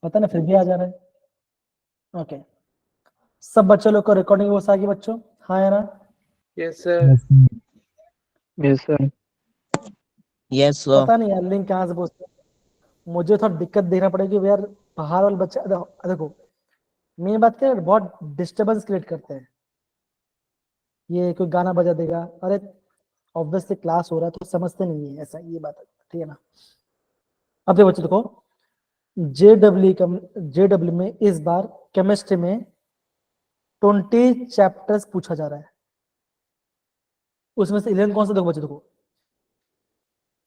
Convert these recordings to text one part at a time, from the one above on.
पता ना फिर भी आ जा रहा है। ओके, सब बच्चों लोग को रिकॉर्डिंग वो आगे बच्चों, हाँ या ना? Yes sir. Yes sir. Yes sir. पता नहीं यार लिंक कहाँ से पूछते हैं। मुझे थोड़ा दिक्कत देखना पड़ेगी यार, बाहर वाले बच्चे देखो मेन बात क्या है, बहुत डिस्टरबेंस क्रिएट करते हैं। ये कोई गाना बजा देगा, अरे ऑब्वियसली क्लास हो रहा है तो समझते नहीं है ऐसा, ये बात है, ठीक है ना? अब देखो बच्चों देखो, जेडब्ल्यू में इस बार केमिस्ट्री में 20 चैप्टर्स पूछा जा रहा है। उसमें से 11 कौन सा, देखो बच्चों देखो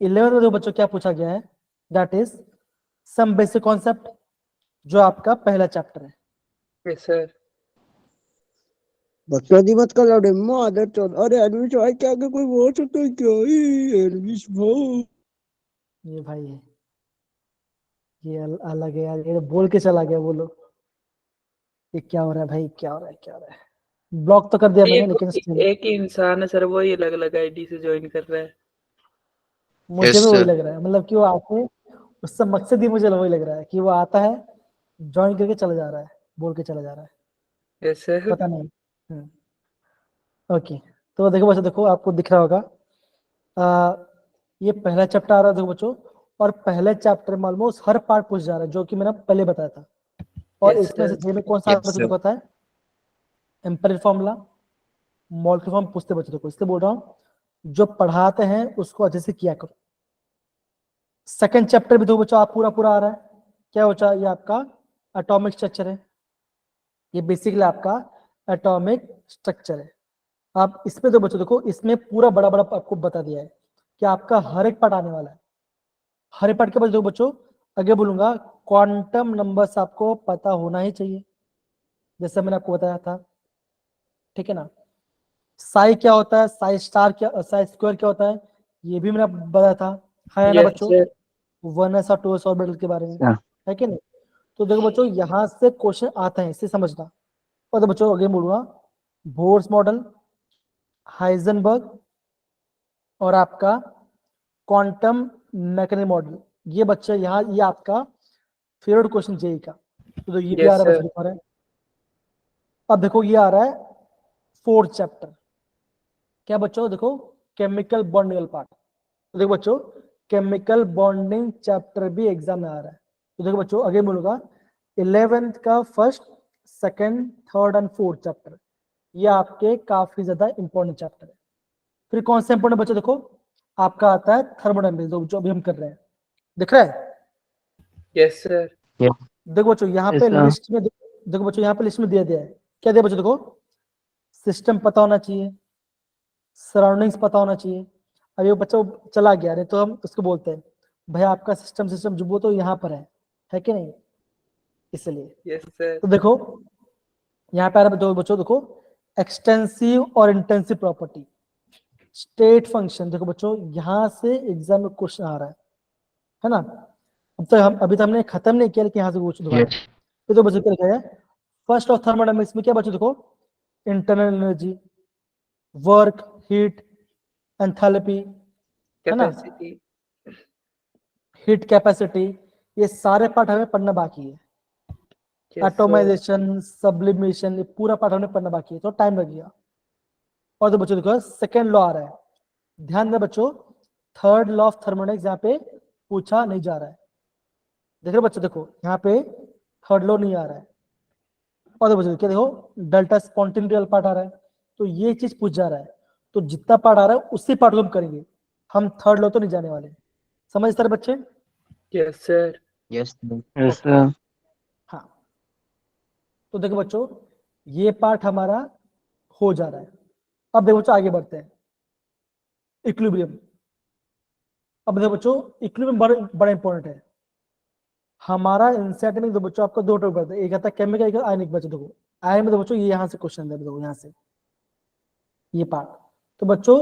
11 में देखो बच्चों क्या पूछा गया है, that is some basic concept, जो आपका पहला चैप्टर है। Yes sir. बकचोदी मत कर लो डिम्मो अदर चोद। अरे एनविश भाई क्या आगे कोई वो सकता है क्या? एनविश भाई ये भाई है, ये अलग है यार, ये बोल के चला गया, बोलो ये क्या हो रहा है भाई, क्या हो रहा है, क्या हो रहा है? ब्लॉक तो कर दिया मैंने, लेकिन still एक ही इंसान है सर, वो ही अलग अलग आईडी से ज्वाइन कर रहा है। मुझे Yes, भी वही sir. लग रहा है, मतलब कि वो आके उसका मकसद ही मुझे वही लग रहा है कि वो आता है, ज्वाइन करके चला जा रहा है, बोल के चला जा रहा है, यस सर। पता नहीं। ओके, तो देखो बच्चों, देखो आपको दिख रहा होगा, ये पहला चैप्टर आ रहा है देखो बच्चों, और पहले चैप्टर में ऑलमोस्ट हर पार्ट पूछ जा रहा है, जो कि मैंने पहले बताया था। और Yes, इसमें से sir. जे में कौन सा Yes, बच्चों sir. को पता है? एम्पिरिकल फॉर्मूला, मोल के फॉर्म पूछते बच्चों को, इसलिए बोल रहा हूँ जो पढ़ाते हैं उसको अच्छे से किया करो। सेकंड चैप्टर भी तो बच्चों आप पूरा पूरा आ रहा है, क्या हो ये आपका एटॉमिक स्ट्रक्चर है, ये बेसिकली आपका एटॉमिक स्ट्रक्चर है। आप इसमें तो बच्चों देखो, इसमें पूरा बड़ा बड़ा आपको बता दिया है कि आपका हर एक पार्ट आने वाला है। हर एक पार्ट के बाद देखो बच्चों, आगे बोलूंगा क्वांटम नंबर्स आपको पता होना ही चाहिए, जैसे मैंने आपको बताया था, ठीक है ना? साई क्या होता है, साई स्टार क्या, साई स्क्वायर क्या होता है, ये भी मैंने बताया था, है ना Yes, बच्चों? sir. 1s और 2s ऑर्बिटल के बारे में, Sir. है कि नहीं? तो देखो बच्चों यहाँ से क्वेश्चन आता है, इसे समझना। और तो बच्चों आगे बोलूंगा बोर्स मॉडल, हाइजेनबर्ग, और आपका क्वांटम मैकेनिकल मॉडल, ये बच्चे यहाँ, ये आपका फेवरेट क्वेश्चन जेई का, तो ये भी आ Yes, रहा है sir. बच्चों, दिखा रहा है। अब देखो ये आ रहा है फोर्थ चैप्टर, क्या बच्चों देखो, केमिकल बॉन्डिंग पार्ट। तो देखो बच्चों केमिकल बॉन्डिंग चैप्टर भी एग्जाम में आ रहा है, तो देखो बच्चों आगे बोलूंगा 11th का first, second, third and fourth chapter, ये आपके काफी ज्यादा इंपॉर्टेंट चैप्टर है। फिर कौन सा इंपॉर्टेंट बच्चों देखो, आपका आता है थर्मोडायनामिक्स, जो अभी हम कर रहे हैं, दिख रहा है? Yes, sir. Yes. देखो बच्चों यहाँ Yes, पे sir. लिस्ट में, देखो बच्चों यहाँ पे लिस्ट में दिया दिया है, क्या दिया बच्चों देखो, सिस्टम पता होना चाहिए, सराउंडिंग्स पता होना चाहिए। अभी वो बच्चा चला गया, नहीं तो हम उसको बोलते हैं भाई आपका सिस्टम सिस्टम जो वो तो यहाँ पर है कि नहीं, इसलिए। Yes, sir. तो देखो यहाँ पे आ रहा है, बच्चों देखो एक्सटेंसिव और इंटेंसिव प्रॉपर्टी, स्टेट फंक्शन, देखो बच्चों यहाँ से एग्जाम में क्वेश्चन आ रहा है ना? अब तक हम अभी तो हमने खत्म नहीं किया, लेकिन यहाँ से पूछ दोबारा। Yes. तो बच्चों क्या लिखा है, फर्स्ट ऑफ थर्मोडायनामिक्स में क्या बच्चों देखो, internal energy, work, heat, enthalpy, है ना, Capacity. हीट कैपेसिटी, ये सारे पार्ट हमें पढ़ना बाकी है। Yes, sir. एटोमाइजेशन, सब्लिमेशन, ये पूरा पार्ट हमें पढ़ना बाकी है, तो टाइम लगेगा। और तो बच्चों देखो सेकेंड लॉ आ रहा है, ध्यान दें बच्चों, थर्ड लॉ ऑफ थर्मोडायनामिक्स यहाँ पे पूछा नहीं जा रहा है, देख रहे हो बच्चों, देखो यहाँ पे थर्ड लॉ नहीं आ रहा है। और बच्चों क्या देखो, डेल्टा स्पॉन्टेनिटी पार्ट आ रहा है, तो ये चीज पूछ जा रहा है, तो जितना पार्ट आ रहा है उसी पार्ट को हम करेंगे, हम थर्ड लॉ तो नहीं जाने वाले, समझ सारे बच्चे? Yes, sir. Yes Yes, sir. हाँ, तो देखो बच्चों ये पार्ट हमारा हो जा रहा है। अब देखो बच्चों आगे बढ़ते हैं, इक्विलिब्रियम। अब देखो बच्चों इक्विलिब्रियम बड़ा इंपॉर्टेंट है हमारा। इंसेट में दो बच्चों आपको दो टॉपिक पढ़ते हैं, एक आता है केमिकल, एक आयनिक। बच्चों देखो आयन में तो बच्चों ये यहाँ से क्वेश्चन देखो, यहाँ से ये पार्ट। तो बच्चों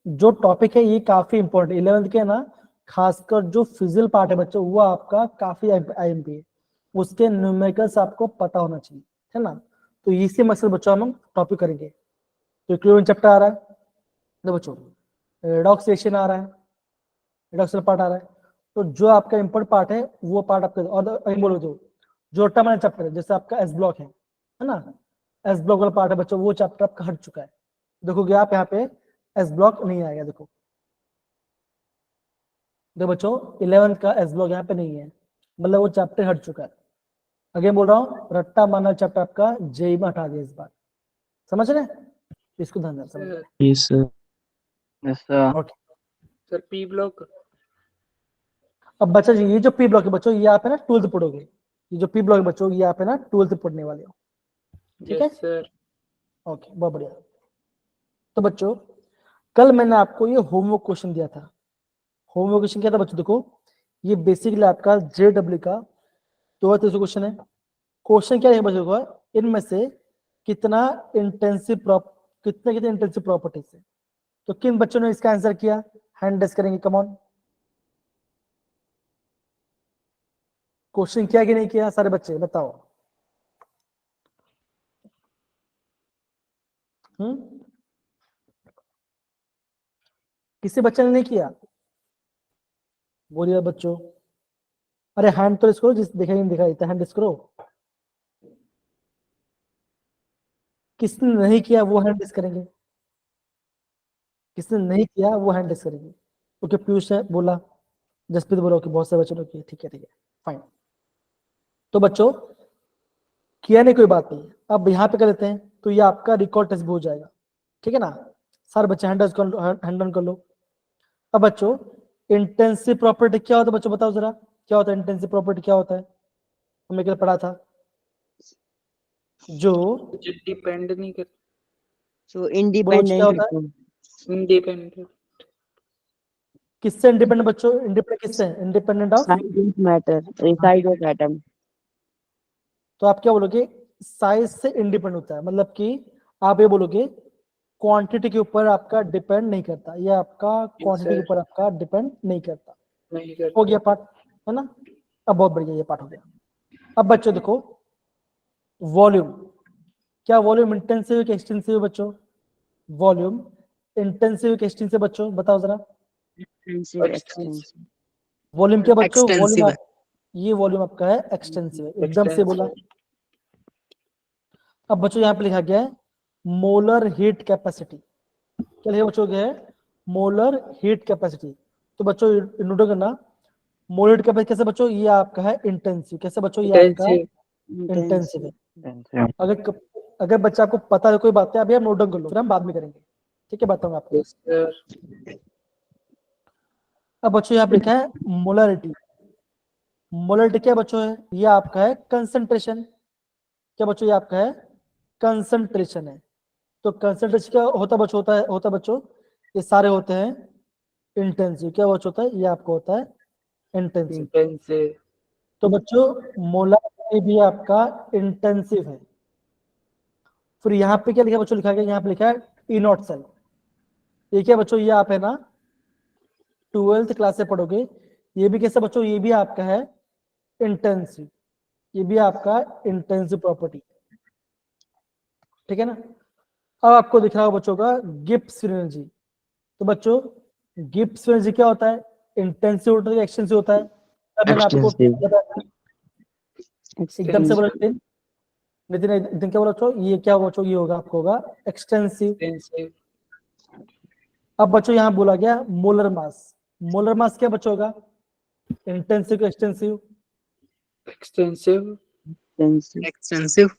जो टॉपिक है ये काफी इंपॉर्टेंट, 11th के ना, खासकर जो फिजिकल पार्ट है बच्चों, वो आपका काफी आईएमपी है, उसके न्यूमेरिकल्स आपको पता होना चाहिए, है ना? तो इसी मकसद बच्चों हम टॉपिक करेंगे। तो इक्विलिब्रियम चैप्टर आ रहा है, तो बच्चों रिडॉक्सिएशन आ रहा है, रिडक्शन पार्ट आ रहा है, तो जो आपका इंपॉर्टेंट पार्ट है वो पार्ट आपका। और बोलो जो जो रट्टा मारना चैप्टर है, जैसे आपका एस ब्लॉक है ना, एस ब्लॉक वाला पार्ट है बच्चों, वो चैप्टर आपका हट चुका है। देखोगे आप यहाँ पे एस ब्लॉक नहीं आएगा। देखो बच्चों 11th का एस ब्लॉक यहाँ पे नहीं है, मतलब वो चैप्टर हट चुका है। अगेन बोल रहा हूँ, रट्टा मारना चैप्टर आपका जेई में हटा दिया इस बार, समझ रहे हैं? इसको ध्यान से समझ। Yes, sir. Yes, sir. Okay, sir P block. अब बच्चा जी ये जो पी ब्लॉक है बच्चों, ये आप है ना 12th पढ़ोगे। ये जो पी ब्लॉक है बच्चों, ये आप है ना 12th पढ़ने वाले हो, ठीक है? Yes sir. ओके, बहुत बढ़िया। तो बच्चों कल मैंने आपको ये होमवर्क क्वेश्चन दिया था। होमवर्क क्वेश्चन क्या था बच्चों? देखो ये बेसिकली आपका जेडब्ल्यू का 2 क्वेश्चन है। क्वेश्चन क्या है बच्चों को, इनमें से कितना इंटेंसिव कितने इंटेंसिव प्रॉपर्टीज है? तो किन बच्चों ने इसका आंसर किया? हैंड रेस करेंगे, कम ऑन। क्वेश्चन किया कि नहीं किया सारे बच्चे बताओ। किसी बच्चे ने नहीं किया? बोलिए बच्चों। अरे हैंड तो रेस करो, जिस दिखाई नहीं दिखाई तो हैंड रेस करो। किसने नहीं किया वो हैंड रेस करेंगे, किसने नहीं किया वो हैंड रेस करेंगे। ओके, पीयूष ने बोला, जसप्रीत बोला कि बहुत सारे बच्चों ने किया, ठीक है फाइन। तो बच्चों किया नहीं कोई बात नहीं, अब यहाँ पे कर लेते हैं, तो ये आपका रिकॉर्ड टेस्ट भी हो जाएगा, ठीक है ना? सारे बच्चे हैंड ऑन कर लो। अब बच्चों इंटेंसिव प्रॉपर्टी क्या होता है बच्चों, बताओ जरा, क्या होता है इंटेंसिव प्रॉपर्टी, क्या होता है? हमने कल पढ़ा था, जो डिपेंड नहीं कर, So क्या independent होता है? इंडिपेंडेंट। किससे इंडिपेंडेंट बच्चों? इंडिपेंडेंट किससे? Independent of, size of matter, size of atom. तो आप क्या बोलोगे? साइज से इंडिपेंडेंट होता है, मतलब कि आप ये बोलोगे क्वांटिटी के ऊपर आपका डिपेंड नहीं करता, ये आपका क्वांटिटी के sir. ऊपर आपका डिपेंड नहीं करता। नहीं कर। हो गया पार्ट, है ना? अब बहुत बढ़िया ये पार्ट हो गया। अब बच्चों देखो वॉल्यूम, क्या वॉल्यूम इंटेंसिव कि एक्सटेंसिव है बच्चों? वॉल्यूम इंटेंसिव कि एक्सटेंसिव बच्चों, बताओ जरा। Extensive, extensive. वॉल्यूम क्या बच्चों? वॉल्यूम Extensive ये वॉल्यूम आपका है एक्सटेंसिव है, एकदम से बोला। अब बच्चों यहाँ पे लिखा गया है मोलर हीट कैपेसिटी, क्या लिखा बच्चों? क्या है? Molar heat capacity. तो बच्चों नोट करना, मोलर हीट कैपेसिटी कैसे बच्चों? ये आपका है इंटेंसिव, कैसे बच्चों? ये आपका इंटेंसिव है। Intensive. अगर बच्चा को पता है कोई बात है, अभी हम नोट डाउन कर लो, फिर हम बाद में करेंगे, ठीक है? बताऊंगा आपको। Yes sir. अब बच्चों यहाँ पे लिखा है मोलरिटी। मोलरिटी क्या बच्चों है? ये आपका है कंसंट्रेशन। क्या बच्चों? ये आपका है कंसंट्रेशन है। तो कंसंट्रेशन क्या होता बच्चों? होता बच्चों, ये सारे होते हैं इंटेंसिव। क्या बच्चों होता है? ये आपको होता है इंटेंसिव। इंटेंसिव। तो बच्चों मोलरिटी भी आपका इंटेंसिव है। फिर यहाँ पे क्या लिखा बच्चों? लिखा गया यहाँ पे लिखा है ई नॉट सेल। ये क्या बच्चों? ये आप है ना 12th क्लास से पढ़ोगे। ये भी कैसे बच्चों? ये भी आपका है इंटेंसिव, ये भी आपका इंटेंसिव प्रॉपर्टी, ठीक है ना? अब आपको दिख रहा होगा बच्चों का गिब्स एनर्जी। तो बच्चों गिब्स एनर्जी क्या होता है? इंटेंसिव होता है, एक्सटेंसिव होता है? अब मैंने आपको Extensive. बताया, एकदम से बोला नितिन। नितिन नितिन क्या बोला बच्चों? ये क्या होगा बच्चों? ये होगा आपको होगा एक्सटेंसिव। इंटेंसिव। अब बच्चों यहाँ बोला गया मोलर मास। मोलर मास क्या बच्चों होगा? Intensive extensive? Extensive. Extensive. Extensive.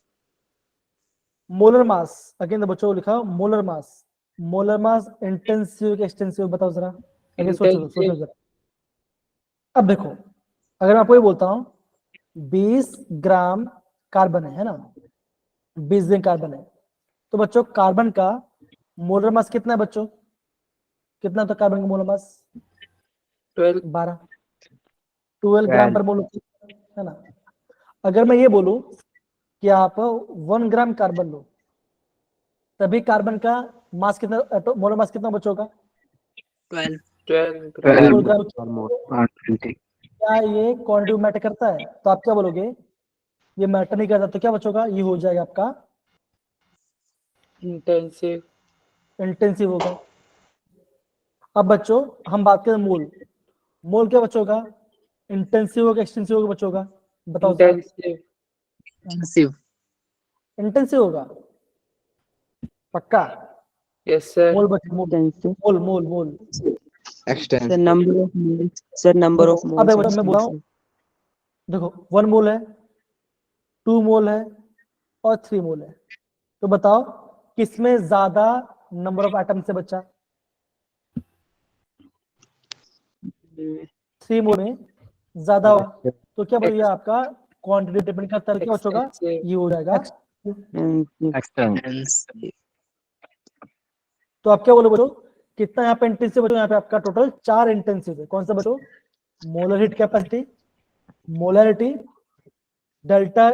Molar mass again बच्चों लिखा molar mass. Molar mass intensive extensive, बताओ जरा। अगेन सोचो जरा। अब देखो अगर मैं आपको ये बोलता हूँ 20 ग्राम कार्बन है ना, 20 ग्राम कार्बन है, तो बच्चों कार्बन का मोलर मास कितना है बच्चों? कितना था कार्बन का मोलर मास? 12 ग्राम पर मोल, है ना? अगर मैं ये बोलूं कि आप 1 ग्राम कार्बन लो, तभी कार्बन का मास कितना, मोलर मास कितना बच्चों का? 12 12 ग्राम। ग्राम। क्या ये क्वांटिटी मैटर करता है? तो आप क्या बोलोगे? ये मैटर नहीं करता, तो क्या बच्चों का? ये हो जाएगा आपका इंटेंसिव। इंटेंसिव होगा। अब बच्चों हम बात करें मोल। मोल क्या बच्चों का? इंटेंसिव होगा एक्सटेंसिव होगा बच्चों का? बताओ जरा। इंटेंसिव। Intensive. इंटेंसिव होगा पक्का? Yes, sir. मोल बच्चे मोल Extensive. Mole mole mole Sir, Extensive. number of moles. Sir, number देखो of अब moles. देखो मैं बोल रहा हूँ, Extensive. देखो 1 मोल है, 2 मोल है और 3 मोल है। तो बताओ किसमें ज्यादा नंबर ऑफ एटम्स से बचा? 3 मोल में ज्यादा हुआ। तो क्या बोलिए आपका क्वांटिटी डिपेंड करता है, क्या बचोगा? Extensive. ये हो जाएगा। Extensive. तो आप क्या बोलो बच्चों, कितना यहाँ पे इंटेंसिव बचो? यहाँ पे आपका टोटल 4 इंटेंसिव है। कौन सा बच्चों? Molar heat capacity, molarity, delta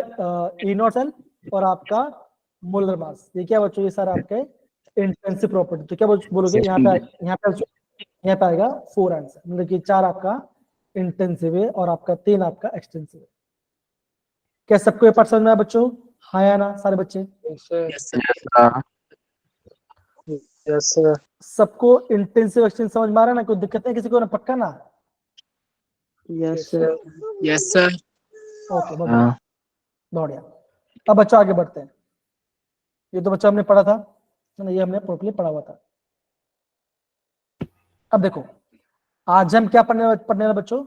E naught cell और आपका मोलर मास। ये क्या बच्चों? ये सारा आपके इंटेंसिव प्रॉपर्टी। तो क्या बोलोगे यहाँ पे आएगा 4 आंसर, मतलब कि 4 आपका इंटेंसिव है और आपका 3 आपका एक्सटेंसिव है। क्या सबको ये पार्ट समझ में आया बच्चों? हाँ या ना सारे बच्चे? Yes, sir. Yes, sir. Yes, sir. सबको इंटेंसिव एक्सटेंसिव समझ में आ रहा है ना? कोई दिक्कत है किसी को ना? पक्का ना? Yes, Yes, sir. sir. Yes, sir. Okay बहुत बढ़िया। अब बच्चों आगे बढ़ते हैं। ये तो बच्चा हमने पढ़ा था ना, ये हमने प्रॉपर्ली पढ़ा हुआ था। अब देखो आज हम क्या पढ़ने वाले बच्चों?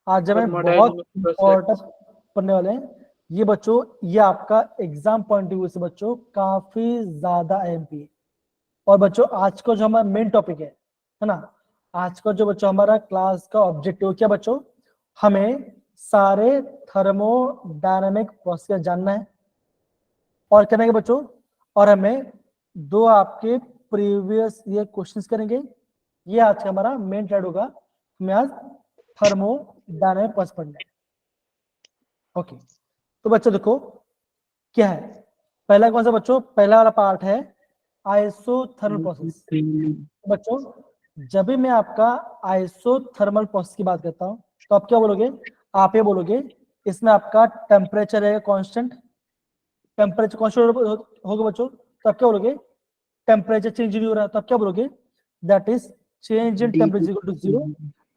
आज हमें बहुत Thermodynamic इंपॉर्टेंट process. पढ़ने वाले हैं। ये बच्चों ये आपका एग्जाम पॉइंट ऑफ व्यू से बच्चों काफी ज्यादा एमपी है। और बच्चों आज का जो हमारा मेन टॉपिक है ना, आज का जो बच्चों हमारा क्लास का ऑब्जेक्टिव क्या बच्चों? हमें सारे थर्मोडायनामिक प्रोसेस जानना है और करने के बच्चों, और हमें 2 आपके प्रीवियस ये क्वेश्चंस करेंगे। ये आज का हमारा मेन ट्रेड होगा। हमें आज थर्मोडायनामिक प्रोसेस पढ़ना है। ओके तो बच्चों देखो क्या है पहला, कौन सा बच्चों? पहला वाला पार्ट है आइसोथर्मल प्रोसेस। बच्चों जब भी मैं आपका आइसोथर्मल प्रोसेस की बात करता हूं तो आप क्या बोलोगे? आप ये बोलोगे इसमें आपका टेम्परेचर है कांस्टेंट, टेम्परेचर कांस्टेंट होगा बच्चों। तो आप क्या बोलोगे? टेम्परेचर चेंज नहीं हो रहा। तो आप क्या बोलोगे? That is change in temperature equal to 0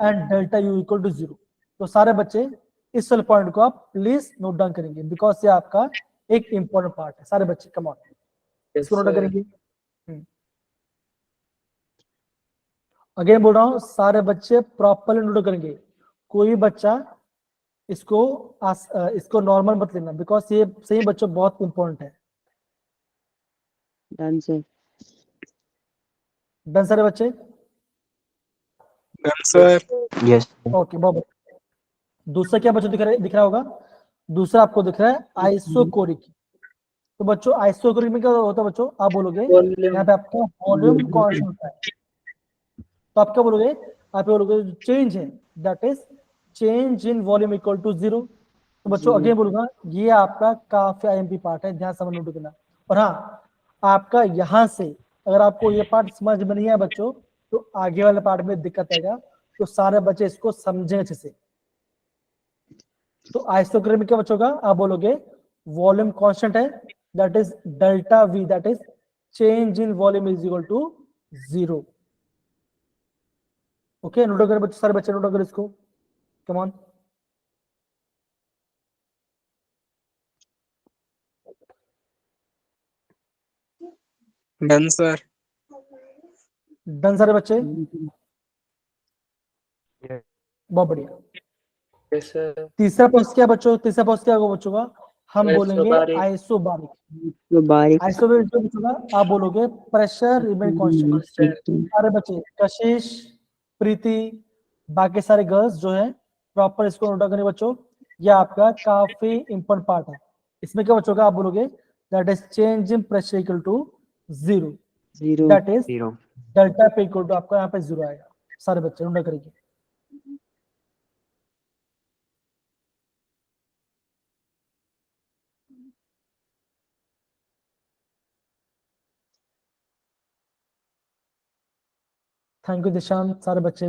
and delta U equal to 0। तो सारे बच्चे इस वाले पॉइंट को आप प्लीज नोट डाउन करेंगे, बिकॉज ये आपका एक इंपॉर्टेंट पार्ट है। सारे बच्चे कम ऑन Yes, इसको नोट डाउन sir. करेंगे। अगेन बोल रहा हूँ सारे बच्चे प्रॉपरली नोट करेंगे। कोई बच्चा इसको नॉर्मल मत लेना, बिकॉज ये सही बच्चों बहुत इंपॉर्टेंट है। Done, sir. डन सारे बच्चे? Done, sir. Yes. ओके बहुत बढ़िया। दूसरा क्या बच्चों दिख रहा होगा? दूसरा आपको दिख रहा है आइसोकोरिक। तो बच्चों आइसोकोरिक में क्या होता है बच्चों? आप बोलोगे Volume. यहाँ पे आपका वॉल्यूम कांस्टेंट होता है। तो आप क्या बोलोगे? आप बोलोगे चेंज है, that is change in volume equal to 0। तो बच्चों अगेन बोलूंगा ये आपका काफी आईएमपी पार्ट है, ध्यान से नोट करना। और हाँ आपका यहाँ से अगर आपको ये पार्ट समझ में नहीं आया बच्चों तो आगे वाले पार्ट में दिक्कत आएगा। तो सारे बच्चे इसको समझेंगे अच्छे से। तो आइसोकोरिक में क्या बच्चों का? आप बोलोगे वॉल्यूम कांस्टेंट है, that is delta V, that is change in volume is equal to 0। Okay note करें बच्चों, सारे बच्चे नोट करें इसको। Come on. Done, sir. Done सारे बच्चे? बहुत बढ़िया। Yes, sir. तीसरा प्रोसेस क्या बच्चों? तीसरा प्रोसेस क्या होगा बच्चों का? हम बोलेंगे Isobaric. आइसोबारिक। So, बारीक आइसोबारिक जो बच्चों का आप बोलोगे प्रेशर रिमेन कांस्टेंट। Constant. सारे बच्चे कशिश, प्रीति, बाकी सारे गर्ल्स जो है प्रॉपर इसको नोट करें बच्चों। ये आपका काफी इंपॉर्टेंट पार्ट है। इसमें क्या बच्चों का? आप बोलोगे that is change in pressure equal to 0, 0 that is 0. Delta P equal to आपका यहाँ पे 0 आएगा। सारे बच्चे नोट करेंगे। Thank you Dishant. सारे बच्चे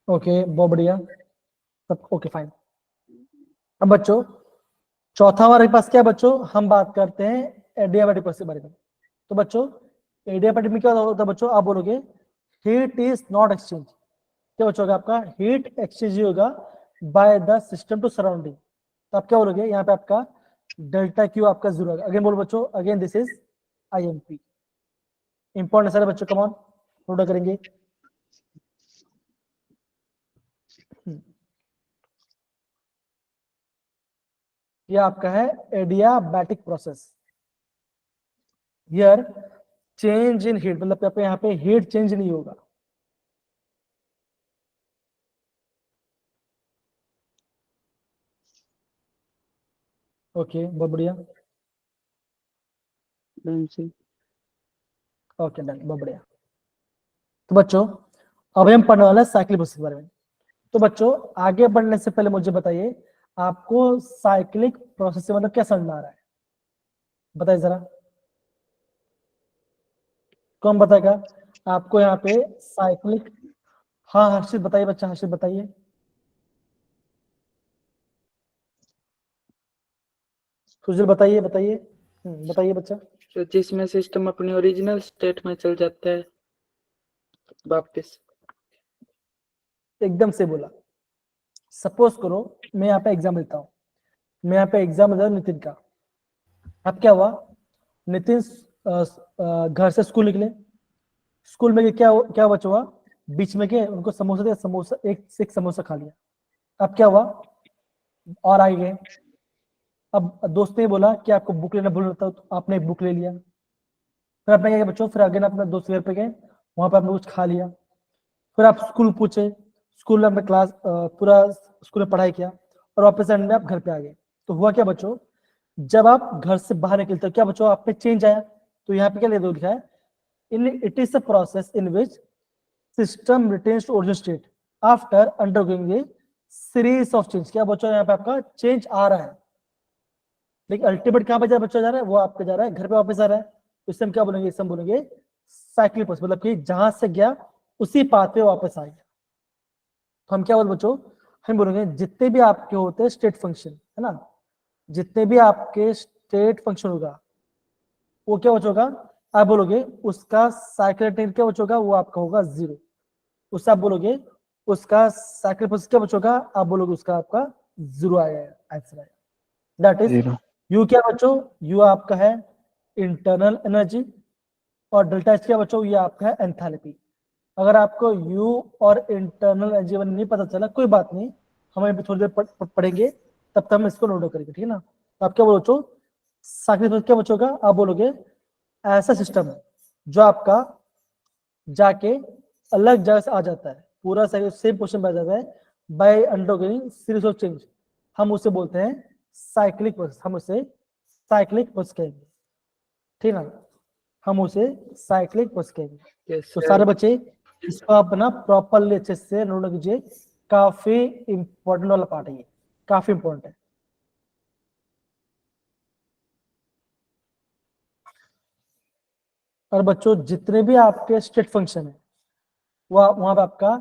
ओके बहुत बढ़िया सब। Okay fine. अब बच्चों चौथा हमारे पास क्या है बच्चों? हम बात करते हैं एडियाबैटिक प्रोसेस के बारे में। तो बच्चों एडियाबैटिक में क्या होता है बच्चों, आप बोलोगे हीट इज नॉट एक्सचेंज, क्या बच्चों होगा आपका, हीट एक्सचेंज होगा by the system to surrounding, तो आप क्या बोलोगे यहाँ पे आपका डेल्टा क्यू आपका जीरो होगा। अगेन बोलो बच्चों, again this is IMP, important सारे बच्चों, कम ऑन नोट करेंगे। ये आपका है adiabatic process, here change in heat, मतलब यहाँ पे हीट चेंज नहीं होगा। ओके बहुत बढ़िया, डन से। ओके डन, बहुत बढ़िया। तो बच्चों अब हम पढ़ने वाले हैं साइक्लिक प्रोसेस के बारे में। तो बच्चों आगे बढ़ने से पहले मुझे बताइए आपको साइक्लिक प्रोसेस से मतलब क्या समझ में आ रहा है, बताइए जरा, कौन बताएगा आपको यहाँ पे साइक्लिक। हाँ हर्षित बताइए, बच्चा हर्षित बताइए। सुशील बताइए, बताइए बताइए बच्चा। तो जिसमें सिस्टम अपनी ओरिजिनल स्टेट में चल जाता है वापस। एकदम से बोला। सपोज करो मैं यहाँ पे एग्जाम लेता हूँ, मैं यहाँ पे एग्जाम लेता हूँ नितिन का। अब क्या हुआ, नितिन घर से स्कूल निकले, स्कूल में क्या क्या बचा हुआ, बीच में के उनको समोसा दिया, समोसा एक समोसा खा लिया। अब क्या हुआ, और आगे गए, अब दोस्त ने बोला कि आपको बुक लेना भूल रहा था, तो आपने एक बुक ले लिया। फिर आपने क्या किया बच्चों, फिर आगे अपने दोस्त के घर पे गए, वहां पे आपने कुछ खा लिया। फिर आप स्कूल पूछे, स्कूल में आपने क्लास पूरा स्कूल में पढ़ाई किया, और वापस एंड में आप घर पे आ गए। तो हुआ क्या बच्चों, जब आप घर से बाहर निकलते हो क्या बच्चों आप पे चेंज आया। तो यहाँ पे क्या लिखा है, in it is a process in which system retains to original state after undergoing a series of change. क्या बच्चों यहाँ पे आपका चेंज आ रहा है, लेकिन अल्टीमेट कहाँ पे जा बच्चा जा रहा है, वो आपका जा रहा है घर पे वापस आ रहा है। तो इससे हम क्या बोलेंगे, इससे हम बोलेंगे साइक्लिक प्रोसेस, मतलब कि जहां से गया उसी पाथ पे वापस आ गया। तो हम क्या बोल बच्चों, हम बोलेंगे जितने भी आपके होते हैं स्टेट फंक्शन है ना, जितने भी आपके स्टेट फंक्शन होगा वो क्या बचोगा, आप बोलोगे उसका साइक्लिक क्या बचोगा, वो आपका होगा जीरो। उससे आप बोलोगे उसका साइक्लिक प्रोसेस क्या बचोगा, आप बोलोगे उसका आपका जीरो आएगा, आंसर आएगा। That is zero. यू क्या बच्चों, यू आपका है इंटरनल एनर्जी, और डेल्टा एच क्या बच्चों, ये आपका है एंथैल्पी। अगर आपको यू और इंटरनल एनर्जी नहीं पता चला कोई बात नहीं, हम अभी थोड़ी देर पढ़ेंगे, तब तक हम इसको नोट करेंगे, ठीक है ना। तो आप क्या बोलो बच्चों, साइक्लिक प्रोसेस क्या बच्चों आप बोलोगे ऐसा सिस्टम है जो आपका जाके अलग जगह से आ जाता है, पूरा सेम पोजीशन पे आ जाता है by undergoing series of change, हम उसे बोलते हैं साइक्लिक प्रोसेस, हम उसे साइक्लिक प्रोसेस कहेंगे, ठीक है ना, हम उसे साइक्लिक प्रोसेस कहेंगे। यस तो सर। सारे बच्चे इसको आप ना प्रॉपरली अच्छे से नोट कीजिए, काफी इंपॉर्टेंट वाला पार्ट है ये, काफी इंपॉर्टेंट है। और बच्चों जितने भी आपके स्टेट फंक्शन है वहां पे आपका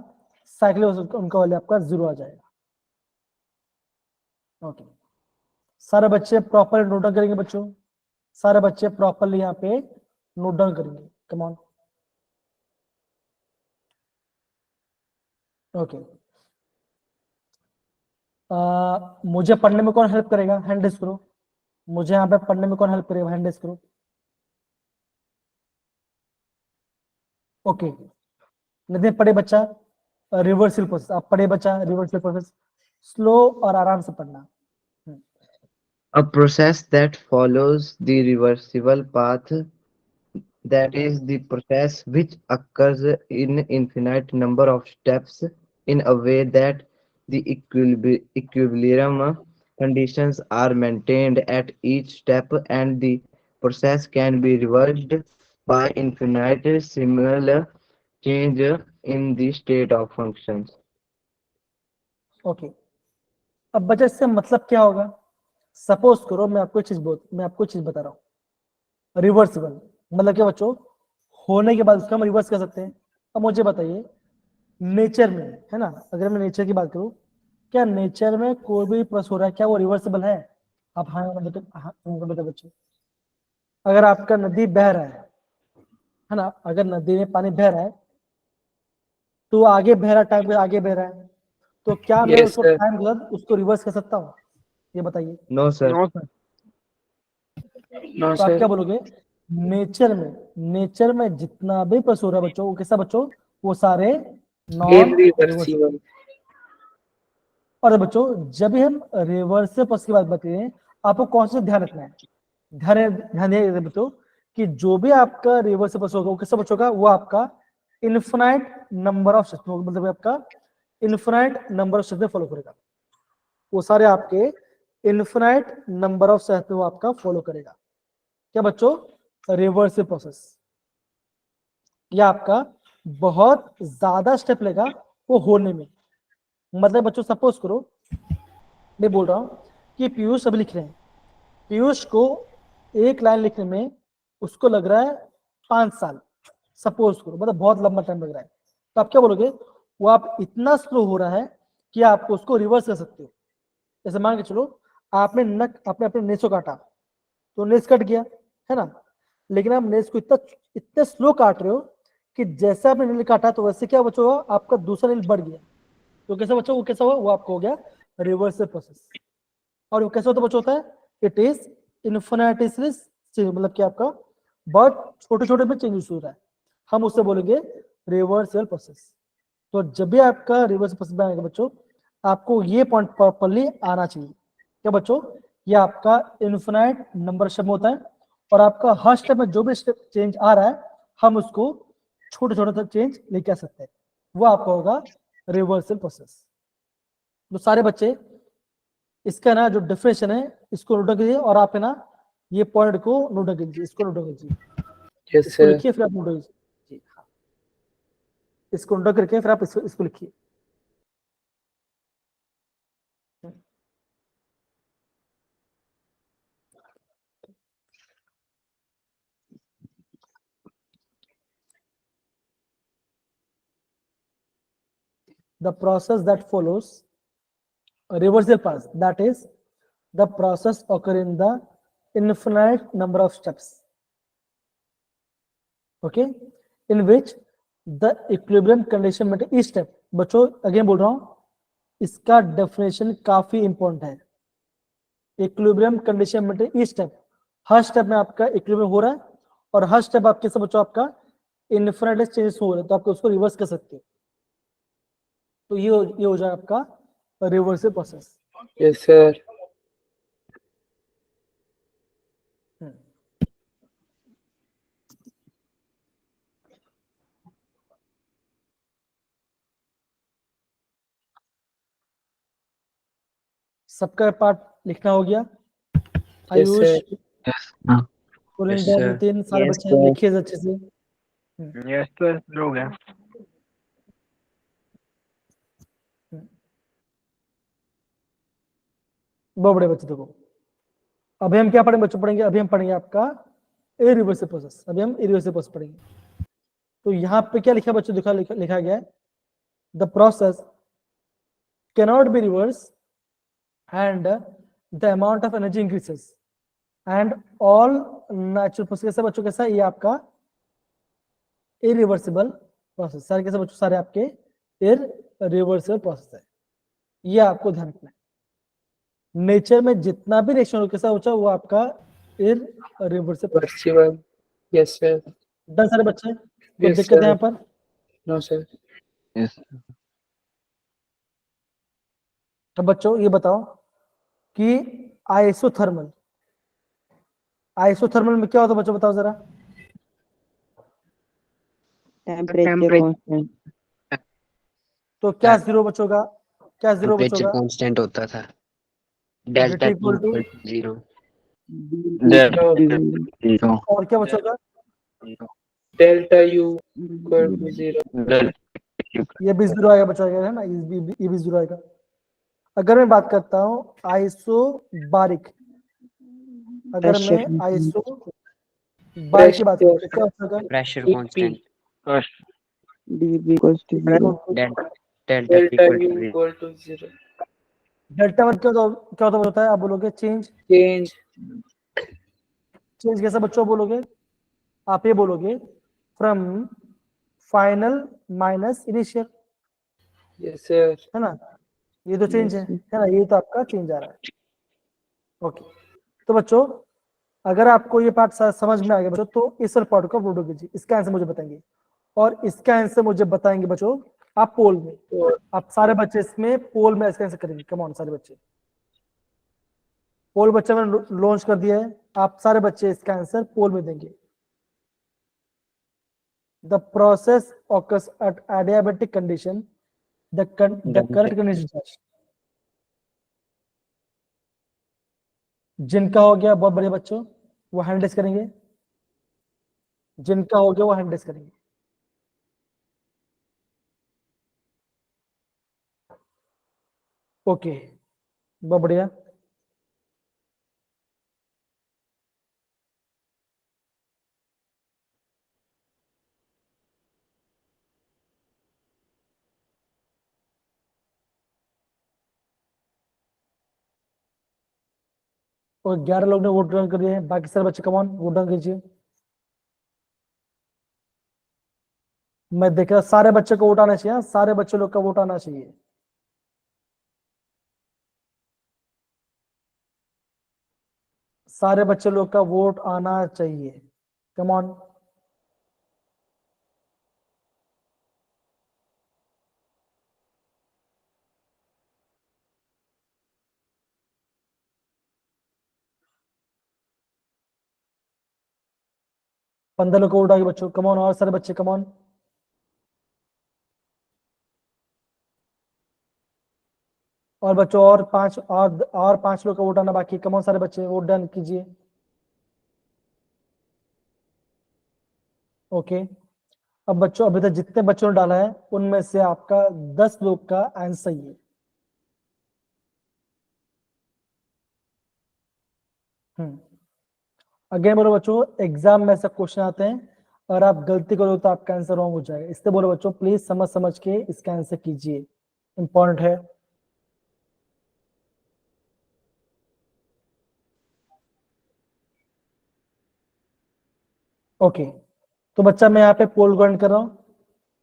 साइक्लिक उनका वाले आपका जीरो आ जाएगा। ओके, सारे बच्चे प्रॉपर नोट डाउन करेंगे बच्चों, सारे बच्चे प्रॉपरली यहाँ पे नोट डाउन करेंगे, कम ऑन। ओके, मुझे पढ़ने में कौन हेल्प करेगा, हैंड रेज करो। मुझे यहाँ पे पढ़ने में कौन हेल्प करेगा, हैंड रेज करो। ओके, नितिन पढ़े बच्चा रिवर्सल प्रोसेस, आप पढ़े बच्चा रिवर्सल प्रोसेस, स्लो और आराम से पढ़ना। A process that follows the reversible path, that is the process which occurs in infinite number of steps in a way that the equilibrium conditions are maintained at each step, and the process can be reversed by infinite similar change in the state of functions. Okay, अब बच्चा इससे मतलब क्या होगा, suppose करो मैं आपको चीज बता रहा हूँ, रिवर्सिबल मतलब क्या बच्चों, होने के बाद उसका हम रिवर्स कर सकते हैं। अब मुझे बताइए नेचर में है ना, अगर मैं नेचर की बात करूं, क्या नेचर में कोई भी प्रोसेस हो रहा है क्या वो रिवर्सिबल है, आप हाँ बता बच्चों। अगर आपका नदी बह रहा है, है ना, अगर नदी में पानी बह रहा है तो आगे बह रहा टाइम आगे बह रहा है, तो क्या मैं Yes, उसको sir. टाइम के साथ उसको रिवर्स कर सकता हूँ? ये बताइए। No, sir. No, तो आप sir. क्या बोलोगे? नेचर में जितना भी पशु हो रहा है बच्चों, वो कैसा बच्चों? वो सारे नॉन रिवर्स। Irreversible. और बच्चों जब भी हम रिवर्स पशु की बात करते हैं, आपको कौन सा ध्यान रखना है? ध्यान दिए बच्चों कि जो भी आपका रिवर्स पशु होगा वो कैसा बच्चों का? वो आपका इन्फिनाइट नंबर ऑफ स्टेप्स, मतलब आपका infinite number of steps follow करेगा। वो सारे आपके इन्फिनाइट नंबर ऑफ स्टेप्स वो आपका फॉलो करेगा। क्या बच्चों? Reverse process. ये आपका बहुत ज्यादा स्टेप लेगा वो होने में। मतलब बच्चों सपोज करो मैं बोल रहा हूं कि पीयूष अभी लिख रहे हैं, पीयूष को एक लाइन लिखने में उसको लग रहा है 5 साल, सपोज करो, मतलब बहुत लंबा टाइम लग रहा है। तो आप क्या बोलोगे? वो आप इतना स्लो हो रहा है कि आप उसको रिवर्स कर सकते हो। जैसे मान के चलो आपने अपने नेस को काटा, तो नेस कट गया, है ना, लेकिन आप नेस को इतने स्लो काट रहे हो कि जैसे आपने नील काटा तो वैसे क्या बचा हुआ? आपका दूसरा नील बढ़ गया। तो कैसा बचा? वो कैसा हुआ? वो आपको हो गया रिवर्स प्रोसेस। और वो कैसे होता है? इट इज इन्फिनिटेसिमल, मतलब कि आपका बहुत छोटे छोटे में चेंजेस हो रहा है, हम उससे बोलेंगे रिवर्सल प्रोसेस। तो जब भी आपका रिवर्सल प्रोसेस आएगा बच्चों, आपको ये पॉइंट प्रॉपर्ली आना चाहिए। क्या बच्चों? ये आपका इन्फिनाइट नंबर शब्द होता है, और आपका हर स्टेप में जो भी स्टेप चेंज आ रहा है हम उसको छोटे छोटे तक चेंज लेके आ सकते हैं, वो आपका होगा रिवर्सल प्रोसेस। तो सारे बच्चे इसका ना जो डिफिनेशन है इसको नोट कीजिए, और आप है ना ये पॉइंट को नोट कीजिए, इसको नोट कीजिए, Yes, इसको sir. लिखिए फिर आप नोट कीजिए। हाँ, इसको नोट करके फिर आप इसको लिखिए। The process that follows a reversal path, that is the process occur in the infinite number of steps, okay, in which the equilibrium condition में each step। बच्चों अगेन बोल रहा हूं, इसका डेफिनेशन काफी इंपॉर्टेंट है। इक्विलिब्रियम कंडीशन में each step, हर step में आपका इक्विलिब्रियम हो रहा है, और हर स्टेप आपके सब बच्चों आपका इन्फिनिट चेंजेस हो रहे हैं, तो आपको उसको रिवर्स कर सकते हो। तो ये हो जाए आपका रिवर्सल प्रोसेस। Yes, sir. सबका पार्ट लिखना हो गया? Yes, Ayush, sir. पुरिंदर, sir. Nitin, सारे Yes, बच्चे sir. लिखिए अच्छे से। यस सर, हो गया। बहुत बड़े बच्चे देखो, अभी हम क्या पढ़ेंगे बच्चों? पढ़ेंगे अभी हम पढ़ेंगे आपका इरिवर्सिबल प्रोसेस। अभी हम इरिवर्सिबल प्रोसेस पढ़ेंगे। तो यहाँ पे क्या लिखा बच्चों? लिखा गया है the process cannot be reverse and the amount of energy increases and all natural process। कैसा बच्चों? कैसा? ये आपका irreversible प्रोसेस। सारे कैसे बच्चों? सारे आपके irreversible प्रोसेस है, ये आपको ध्यान रखना है। नेचर में जितना भी रिएक्शन हो कैसा होता है वो आपका irreversible process. Reversible. Yes, sir. Done सारे बच्चे? कोई Yes, दिक्कत है sir. यहाँ पर? No, sir. Yes. तो बच्चों ये बताओ कि आइसोथर्मल में क्या होता है बच्चों? बताओ जरा। Temperature constant. तो क्या जीरो बच्चों का? क्या जीरो बच्चों टेम्परेचर का? कांस्टेंट होता था। Delta delta equal to zero. और क्या बच्चों का? Delta U equal to 0. ये भी जीरो आएगा बच्चों, है ना, ये भी जीरो आएगा। अगर मैं बात करता हूँ आइसोबारिक, अगर मैं आइसो बारिक की बात करता हूँ, क्या होगा? Pressure EP. Constant. dB equals to 0. Delta Delta U equal to 0. Delta में क्या होता है? आप बोलोगे चेंज। Change. चेंज कैसा बच्चों बोलोगे? आप ये बोलोगे from final minus initial, Yes, sir. है ना, ये तो चेंज Yes, है ना, ये तो आपका चेंज आ रहा है। ओके, तो बच्चों अगर आपको ये पार्ट समझ में आ गया बच्चों, तो इस पार्ट को बोलो कीजिए, इसका आंसर मुझे बताएंगे, और इसका आंसर मुझे बताएंगे बच्चों आप पोल में। आप सारे बच्चे इसमें पोल में इसका आंसर करेंगे, कम ऑन सारे बच्चे, पोल बच्चे मैंने लॉन्च कर दिया है, आप सारे बच्चे इसका आंसर पोल में देंगे। The process occurs at adiabatic condition, the correct condition is- जिनका हो गया बहुत बढ़िया बच्चों, वो हैंड रेस करेंगे, जिनका हो गया वो हैंड रेस करेंगे। ओके, बहुत बढ़िया। और 11 लोग ने वोट डाउन कर दिए हैं, बाकी सारे बच्चे कमान वोट डाउन कीजिए। मैं देख रहा सारे बच्चे को वोट आना चाहिए, सारे बच्चे लोग का वोट आना चाहिए। सारे बच्चे लोग का वोट आना चाहिए, कम ऑन। पंद्रह लोग को वोट आ गया बच्चों, कम ऑन, और सारे बच्चे कम ऑन। और बच्चों और पांच लोग का वोट आना बाकी, कम ऑन सारे बच्चे वोट डन कीजिए। ओके, अब बच्चों अभी तक जितने बच्चों ने डाला है उनमें से आपका 10 लोग का आंसर सही है। अगेन बोलो बच्चों, एग्जाम में ऐसा क्वेश्चन आते हैं और आप गलती करो तो आपका आंसर रॉन्ग हो जाएगा, इसलिए बोलो बच्चों प्लीज समझ समझ के इसका आंसर कीजिए, इंपॉर्टेंट है। ओके, तो बच्चा मैं यहाँ पे पोल ग्राउंड कर रहा हूँ।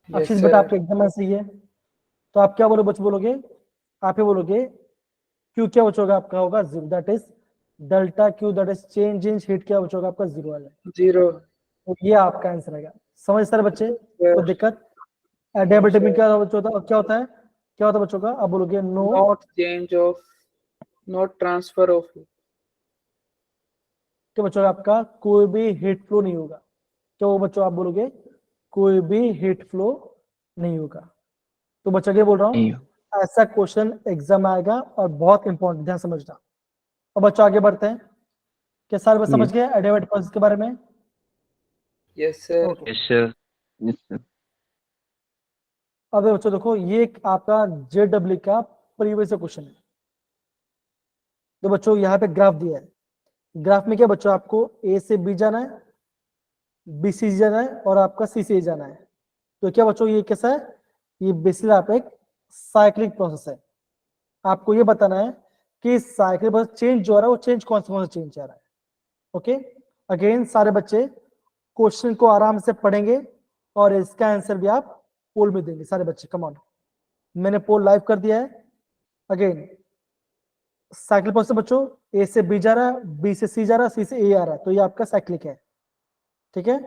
Yes, आशीष बेटा sir. आपके एग्जाम में सही है, तो आप क्या बोलो बच्चे, बोलोगे आप ही बोलोगे क्यू क्या बचोगा आपका होगा zero, that is delta Q, that is change in heat, क्या बचोगा आपका जीरो वाला, 0. तो ये आपका आंसर आएगा। समझ सारे बच्चे, Sir. कोई दिक्कत? डेबिट में क्या होता है, क्या होता है बच्चों का, अब बोलोगे no, Not change of, not transfer of. क्या बच्चों आपका कोई भी हीट फ्लो नहीं होगा, क्या वो बच्चों आप बोलोगे कोई भी हीट फ्लो नहीं होगा। तो बच्चा क्या बोल रहा नहीं हूँ, ऐसा क्वेश्चन एग्जाम आएगा और बहुत इंपॉर्टेंट, ध्यान समझना। और बच्चों आगे बढ़ते हैं, क्या सारे बच्चे समझ गए एडियाबेटिक प्रोसेस के बारे में? Yes, sir. Okay, yes sir Yes, sir. अब बच्चों देखो ये एक आपका जेडब्ल्यू का प्रीवियस क्वेश्चन है। तो बच्चों यहाँ पे ग्राफ दिया है, ग्राफ में क्या बच्चों आपको ए से बी जाना है, बी सी जाना है और आपका सी से ए जाना है। तो क्या बच्चों ये कैसा है, ये बेसिकली आप एक साइक्लिक प्रोसेस है, आपको ये बताना है कि साइकिल प्रोसेस चेंज जो आ रहा है वो चेंज कौन सा चेंज आ रहा है। ओके, अगेन सारे बच्चे क्वेश्चन को आराम से पढ़ेंगे और इसका आंसर भी आप पोल में देंगे सारे बच्चे, कम ऑन। मैंने पोल लाइव कर दिया है। अगेन साइकिल प्रोसेस बच्चों ए से बी जा रहा है, बी से सी जा रहा है, सी से ए आ रहा है, तो ये आपका साइक्लिक है, ठीक है।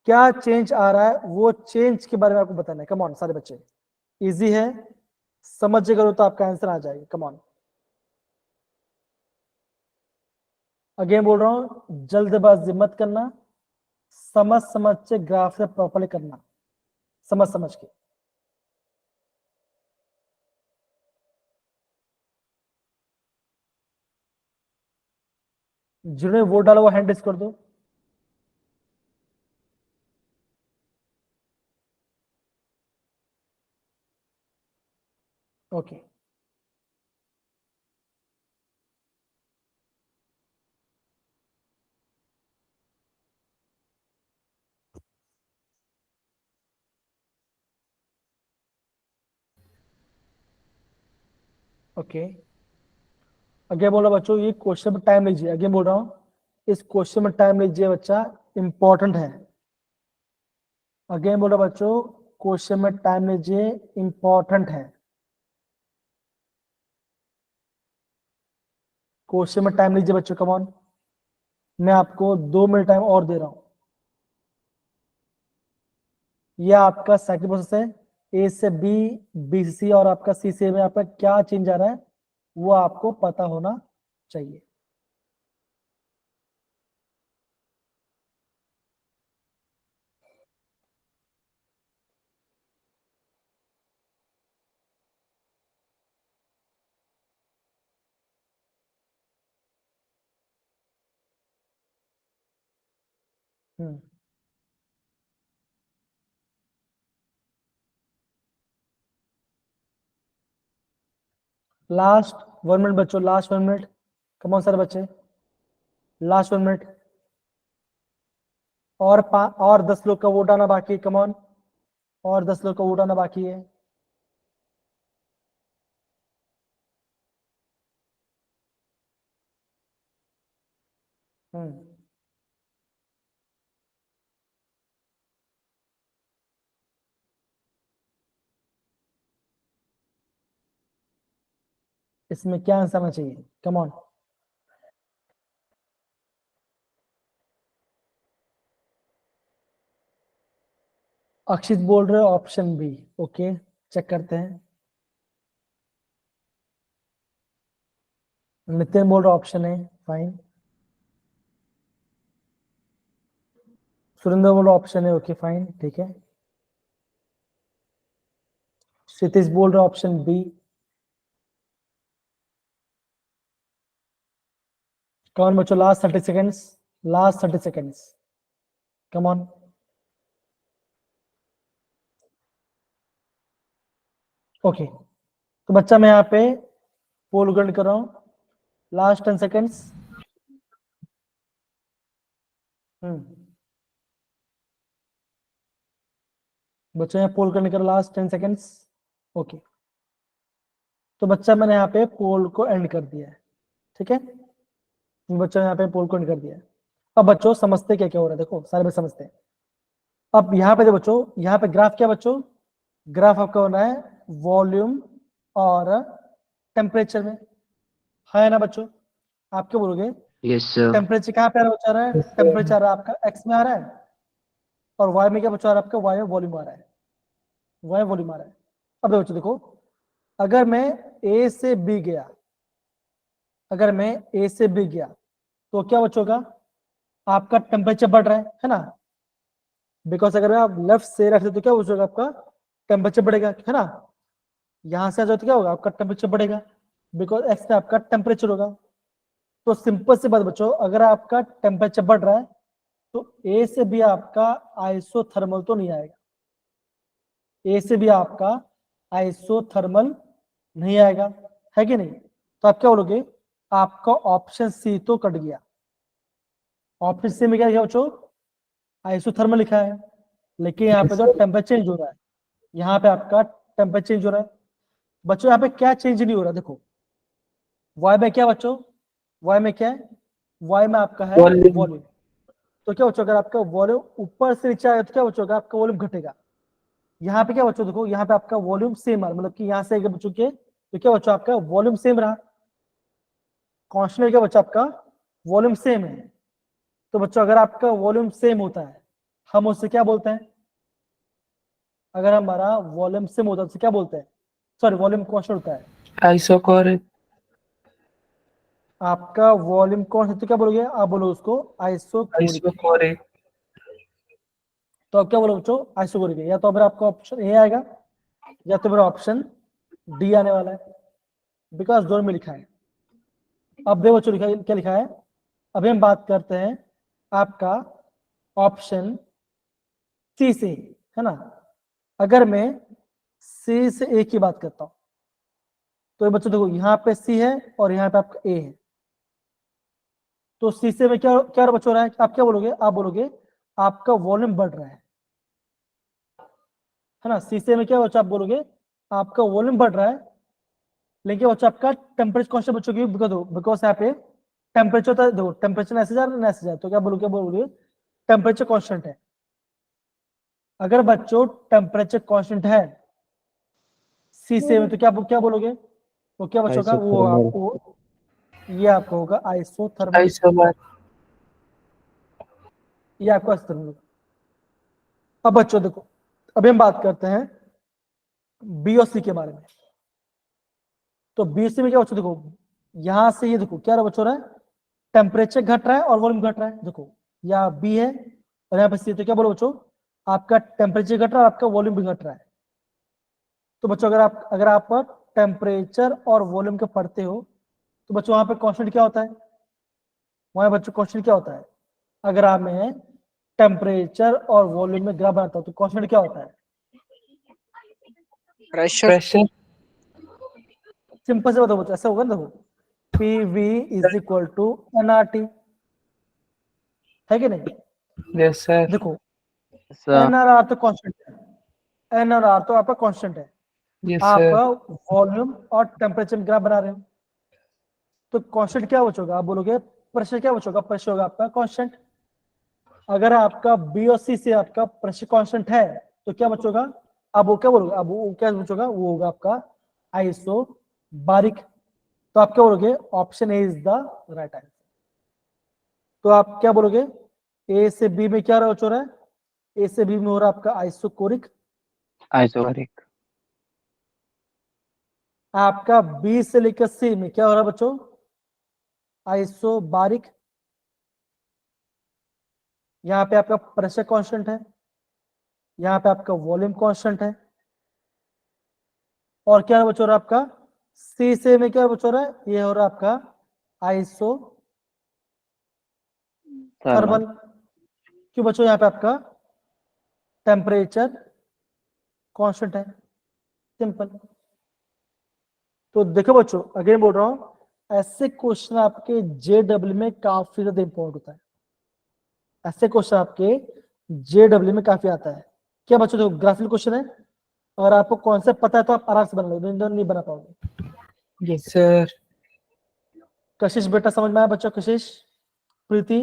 क्या चेंज आ रहा है वो चेंज के बारे में आपको बताना है, कम ऑन सारे बच्चे, इजी है, समझ करो तो आपका आंसर आ जाएगा, कम ऑन। अगेन बोल रहा हूं जल्दबाजी मत करना, समझ समझ से ग्राफ से प्रॉपर्ली करना, समझ समझ के। जिन्होंने वोट डाला वो हैंड रेस कर दो। ओके, ओके, अगेन बोल रहा बच्चों ये क्वेश्चन में टाइम लीजिए, अगेन बोल रहा हूँ इस क्वेश्चन में टाइम लीजिए बच्चा, इंपॉर्टेंट है। अगेन बोलो बच्चों, क्वेश्चन में टाइम लीजिए, इंपॉर्टेंट है। क्वेश्चन में टाइम लीजिए बच्चों, कम ऑन। मैं आपको 2 मिनट टाइम और दे रहा हूं। यह आपका साइकिल प्रोसेस है, ए से बी, बी से सी और आपका सी से ए में आपका क्या चेंज आ रहा है वो आपको पता होना चाहिए। लास्ट 1 मिनट बच्चों, last 1 minute, come on sir बच्चे, लास्ट 1 मिनट। और 10 लोग का वोट आना बाकी है, कम ऑन, और 10 लोग का वोट आना बाकी है। हम्म इसमें क्या आंसर आना चाहिए, कम ऑन। अक्षित बोल रहे हो ऑप्शन बी, ओके चेक करते हैं। नितिन बोल रहे ऑप्शन है, फाइन। सुरेंद्र बोल रहे ऑप्शन है, ओके फाइन, ठीक है। क्षितिज बोल रहे ऑप्शन बी। कौन बच्चों, last 30 seconds, last 30 seconds, come on. Okay, तो बच्चा मैं यहाँ पे पोल ग्राउंड कर रहा हूँ, लास्ट 10 सेकेंड्स। बच्चों यहाँ पोल करने का लास्ट 10 सेकेंड्स, ओके। तो बच्चा मैंने यहाँ पे पोल को एंड कर दिया है, ठीक है। बच्चों यहाँ पे पोल को एंड कर दिया है। अब बच्चों समझते क्या क्या हो रहा है, देखो सारे बच्चे समझते हैं। अब यहाँ पे देखो बच्चों, यहाँ पे ग्राफ क्या बच्चों, ग्राफ आपका होना है वॉल्यूम और टेम्परेचर में, है ना बच्चों। आप क्या बोलोगे, यस सर। टेम्परेचर कहाँ पे आ रहा है, टेम्परेचर आपका एक्स में आ रहा है, और वाई में क्या बच्चों आ रहा है आपका, वाई में वॉल्यूम आ रहा है, वाई वॉल्यूम आ रहा है। अब बच्चों देखो, अगर मैं ए से बी गया, अगर मैं ए से बी गया तो क्या बच्चों का, आपका टेम्परेचर बढ़ रहा है ना। बिकॉज अगर आप लेफ्ट से राइट से तो क्या बच्चों आपका टेम्परेचर बढ़ेगा, है ना। यहां से आ जाओ तो क्या होगा, आपका टेम्परेचर बढ़ेगा, बिकॉज एक्स में आपका टेम्परेचर होगा। तो सिंपल सी बात बच्चों, अगर आपका टेम्परेचर बढ़ रहा है तो ए से भी आपका आइसोथर्मल तो नहीं आएगा, ए से भी आपका आइसोथर्मल नहीं आएगा, है कि नहीं। तो आप क्या बोलोगे, आपका ऑप्शन सी तो कट गया। ऑप्शन सी में क्या लिखा बच्चों, आइसोथर्मल लिखा है, लेकिन यहाँ पे जो टेम्परेचर चेंज हो रहा है, यहाँ पे आपका टेम्परेचर चेंज हो रहा है। बच्चों यहाँ पे क्या चेंज नहीं हो रहा, देखो वाई में क्या बच्चों, वाई में क्या है, वाई में आपका है Volume. वॉल्यूम। तो क्या बच्चों, अगर आपका वॉल्यूम ऊपर से नीचे आएगा तो क्या बच्चों, आपका वॉल्यूम घटेगा। यहाँ पे क्या बच्चों देखो, यहाँ पे आपका वॉल्यूम सेम है, मतलब कि यहाँ से बच्चों के तो क्या बच्चों आपका वॉल्यूम सेम रहा, कॉन्स्टेंट क्या बच्चों आपका वॉल्यूम सेम है। तो बच्चों अगर आपका वॉल्यूम सेम होता है, हम उससे क्या बोलते हैं, अगर हमारा वॉल्यूम सेम होता है तो क्या बोलते हैं, सॉरी वॉल्यूम कॉन्स्टेंट होता है, Isochoric. आपका वॉल्यूम कॉन्स्टेंट तो क्या बोलोगे, आप बोलो उसको आइसोकोरिक। Isochoric. तो आप क्या बोलो बच्चों, आइसोकोरिक है। या तो फिर आपका ऑप्शन ए आएगा, या तो फिर ऑप्शन डी आने वाला है, बिकॉज दोनों में लिखा है। अब देखो बच्चों लिखा क्या लिखा है, अभी हम बात करते हैं आपका ऑप्शन सी से, है ना। अगर मैं सी से ए की बात करता हूं तो बच्चों देखो यहाँ पे सी है और यहाँ पे आपका ए है। तो सी से में क्या क्या बच्चों हो रहा है, आप क्या बोलोगे, आप बोलोगे आपका वॉल्यूम बढ़ रहा है ना। सी से में क्या बच्चों आप बोलोगे, आपका वॉल्यूम बढ़ रहा है, लेकिन बच्चों आपका टेम्परेचर कॉन्स्टेंट बच्चों की बिकॉज यहाँ पे टेम्परेचर देखो, टेम्परेचर ऐसे जा रहा है, ऐसे जा, तो क्या बोलोगे टेम्परेचर कांस्टेंट है। अगर बच्चों टेम्परेचर कांस्टेंट है C7 में, तो क्या बोलोगे? वो क्या बच्चों का वो Isothermal. आपको ये आपको होगा आइसोथर्मल, आइसोबार। ये आपको आइसोथर्मल होगा। अब बच्चों देखो, अभी हम बात करते हैं बी और सी के बारे में। तो बी सी में क्या बच्चों देखो, यहां से ये देखो क्या रहा बच्चों, रहा है टेम्परेचर घट रहा है और वॉल्यूम घट रहा है। देखो यहाँ बी है और यहाँ पे सी, तो क्या बोलो बच्चों, आपका टेम्परेचर घट रहा है, आपका वॉल्यूम भी घट रहा है। तो बच्चों अगर आप टेम्परेचर और वॉल्यूम के पढ़ते हो तो बच्चों वहां पे कांस्टेंट क्या होता है, वहां बच्चों कांस्टेंट क्या होता है? अगर आप मैं टेम्परेचर और वॉल्यूम में ग्राफ बनाता हूं तो कांस्टेंट क्या होता है? प्रेशर। सिंपल से बताओ बच्चों, ऐसा होगा ना, देखो P V is equal to NRT, है कि नहीं? Yes sir. देखो सर NRR तो कांस्टेंट है, NRR तो आपका कांस्टेंट है। यस आप सर। वॉल्यूम और टेम्परेचर में ग्राफ बना रहे हो, तो कांस्टेंट क्या बचोगा? आप बोलोगे प्रेशर क्या बचोगा? प्रेशर होगा आपका कांस्टेंट। अगर आपका बी और सी से आपका प्रेशर कांस्टेंट है तो क्या बचोगा? अब वो क्या बोलोगे? अब वो क्या बचोगा? वो होगा आपका आइसो बारिक। तो आप क्या बोलोगे? Option A is the right answer. तो आप क्या बोलोगे? ए से बी में क्या हो रहा है? ए से बी में हो रहा है आपका आइसोकोरिक, आइसोबारिक। आपका बी से लेकर सी में क्या हो रहा है बच्चों? आइसोबारिक। यहाँ पे आपका प्रेशर कांस्टेंट है, यहाँ पे आपका वॉल्यूम कांस्टेंट है, और क्या बच्चों रहा आपका सी से में क्या बच्चों रहा है? ये हो रहा है आपका आइसो थर्मल। क्यों बच्चों? यहाँ पे आपका टेम्परेचर कांस्टेंट है, सिंपल। तो देखो बच्चों, अगेन बोल रहा हूं, ऐसे क्वेश्चन आपके जेडब्ल्यू में काफी ज्यादा इंपॉर्टेंट होता है। ऐसे क्वेश्चन आपके जेडब्ल्यू में काफी आता है। क्या बच्चों देखो, ग्राफिकल क्वेश्चन है, अगर आपको कॉन्सेप्ट पता है तो आप आराम से बना लोगे, नहीं बना पाओगे। Yes sir. कशिश बेटा समझ में आया बच्चों? कशिश, प्रीति,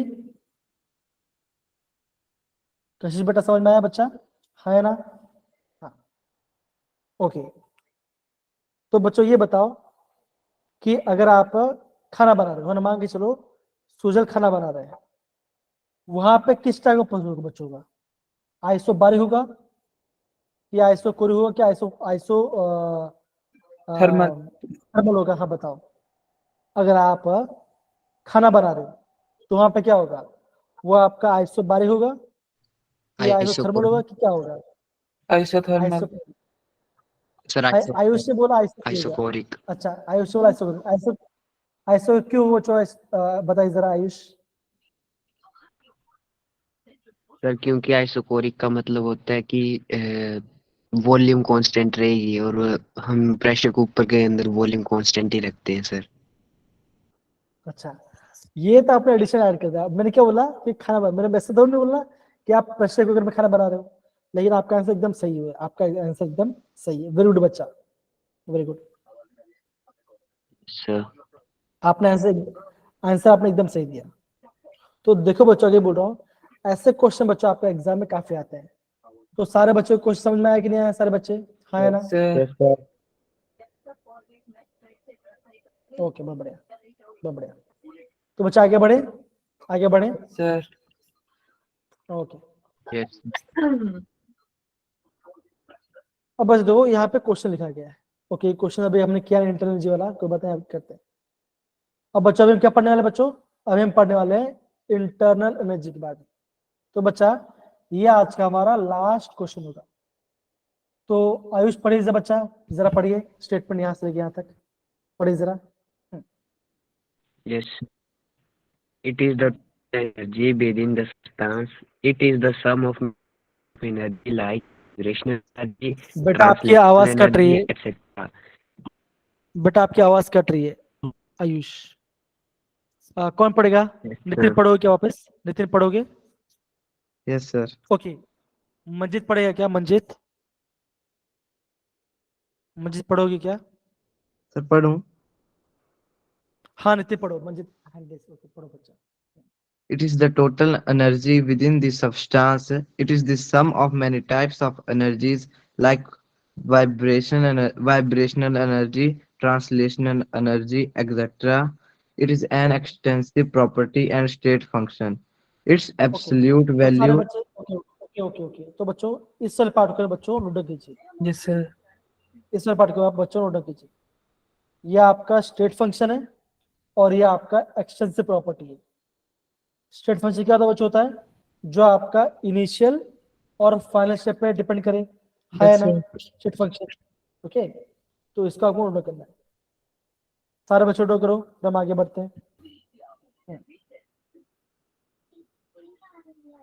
कशिश बेटा समझ में आया बच्चा? है ना? हाँ, ओके। तो बच्चों ये बताओ कि अगर आप खाना बना रहे हो ना, मान के चलो सूजल खाना बना रहे हैं, वहां पे किस टाइप का प्रोसेस होगा बच्चों का? आइसो बारिक होगा या आइसो कोरी होगा, क्या आइसो आइसो थर्मल। थर्मल होगा? हाँ बताओ। अगर आप खाना बना रहे हो तो वहां पे क्या होगा? वो आपका आइसो बारिक होगा या आइसो थर्मल होगा कि क्या होगा? आइसोथर्मल। आइसो, सर आयुष ने बोला आइसो होगा। आइसोकोरिक। अच्छा, आयुष बोला आइसो, आइसो आइसो क्यों वो चॉइस बताइए जरा आयुष। सर क्योंकि आइसोकोरिक का मतलब होता है कि वॉल्यूम कांस्टेंट रहेगी और हम प्रेशर कुकर के अंदर वॉल्यूम कांस्टेंट ही रखते हैं सर। अच्छा, ये तो आपने एडिशन ऐड कर दिया। मैंने क्या बोला कि खाना बना, मैंने वैसे तो नहीं बोला कि आप प्रेशर कुकर में खाना बना रहे हो, लेकिन आपका आंसर एकदम सही है, आपका आंसर एकदम सही है। वेरी गुड बच्चा, वेरी गुड। सर आपने आंसर आपने एकदम सही दिया। तो देखो बच्चों, आगे बोल रहा हूँ, ऐसे क्वेश्चन बच्चों आपके एग्जाम में काफी आते हैं। तो सारे बच्चों को क्वेश्चन समझ में आया कि नहीं आया? सारे बच्चे हाँ है ना? सर। yes sir ओके, बहुत बढ़िया, बहुत बढ़िया। तो बच्चे आगे बढ़े, आगे बढ़े। सर। ओके, यस अब बस दो, यहाँ पे क्वेश्चन लिखा गया है। ओके, क्वेश्चन अभी हमने किया इंटरनल जी वाला, कोई बताएं, अब करते हैं। अब बच्चों अभी हम क्या पढ़ने वाले बच्चों? अभी हम पढ़ने वाले हैं इंटरनल एनर्जी के बारे में। तो बच्चा, ये आज का हमारा लास्ट क्वेश्चन होगा। तो आयुष पढ़िए जरा बच्चा, जरा पढ़िए स्टेटमेंट यहाँ से लेके यहाँ तक पढ़िए जरा। Yes it is the energy within the substance. It is the sum of energy like vibrational energy, बेटा आपकी translational आवाज कट रही energy, है, etc. बेटा आपकी आवाज कट रही है आयुष। कौन पढ़ेगा? नितिन sir. पढ़ोगे क्या वापस? नितिन पढ़ोगे? yes sir ओके, मंजित पढ़ेगा क्या? मंजित, मंजित पढ़ोगे क्या? सर पढ़ूं हाँ नितिन पढ़ो, मंजित। हाँ, ओके पढ़ो बच्चा। It is the total energy within the substance. It is the sum of many types of energies like vibrational energy, translational energy, etc. It is an extensive property and state function. Its okay absolute तो सारे value. बच्चे okay okay okay okay तो बच्चों इस वाले part को बच्चों note कीजिए, Yes, sir. इस वाले पार्ट को आप बच्चों नोट कीजिए। ये आपका स्टेट फंक्शन है और ये आपका एक्सटेंसिव प्रॉपर्टी है। स्टेट फंक्शन क्या बच्चों होता है, जो आपका इनिशियल और फाइनल स्टेप पे डिपेंड करे, है Yes, ना sir. State function. ओके तो इसको आपको नोट करना है। सारे बच्चों नोट करो, हम आगे बढ़ते हैं।